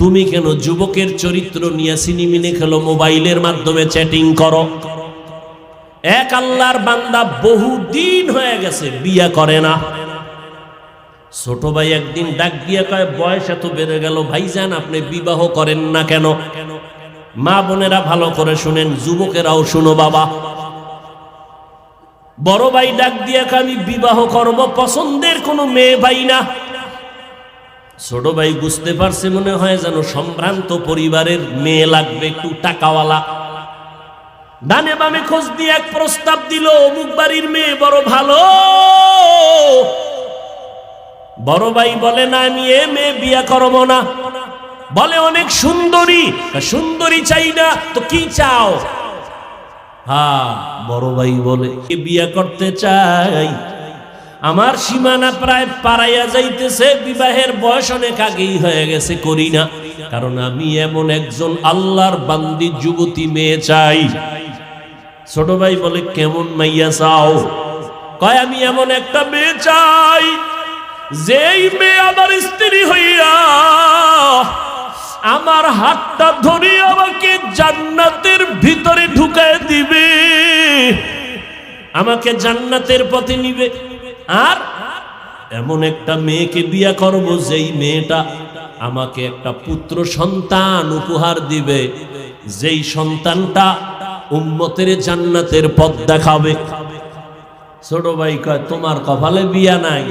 তুমি কেন যুবকের চরিত্র নিয়ে সিনেমিনে খেলো, মোবাইলের মাধ্যমে চ্যাটিং করো? এক আল্লাহর বান্দা বহুদিন হয়ে গেছে বিয়া করে না। ছোট ভাই একদিন ডাক দিয়ে কয়, বয়স এত বেড়ে গেল ভাইজান, আপনি বিবাহ করেন না কেন? মা বোনেরা ভালো করে শুনেন, যুবকেরাও শুনো বাবা। বড় ভাই ডাক দিয়ে কয়, আমি বিবাহ করব, পছন্দের কোনো মেয়ে পাই না। ছোট ভাই বুঝতে পারছে মনে হয় যেন সম্ভ্রান্ত পরিবারের মেয়ে লাগবে, একটু টাকাওয়ালা। ডানে বামে খোঁজ দিয়ে এক প্রস্তাব দিল, অমুক বাড়ির মেয়ে বড় ভালো। বড় ভাই বলে, না আমি এ মেয়ে বিয়ে করব না। বলে অনেক সুন্দরী, সুন্দরী চাই না তো কি চাও? হ্যাঁ, বড় ভাই বলে বিয়ে করতে চাই, আমার সীমানা প্রায় পারাইয়া যাইতেছে, বিবাহের বয়স অনেক আগেই হয়ে গেছে, করি না, কারণ আমি এমন একজন আল্লাহর বান্দি যুবতী মেয়ে চাই। ছোট ভাই বলে, কেমন মাইয়া চাও? কয়, আমি এমন একটা মেয়ে চাই যেই মেয়ে আমার স্ত্রী হইয়া আমার হাতটা ধরে আমাকে জান্নাতের ভিতরে ঢুকায় দিবে, আমাকে জান্নাতের পথে নিবে। আর এমন একটা মেয়েকে বিয়ে করব যেই মেয়েটা আমাকে একটা পুত্র সন্তান উপহার দিবে, যেই সন্তানটা উম্মতের জান্নাতের পথ দেখাবে। ছোট ভাই কয়, তোমার কপালে বিয়া নাই।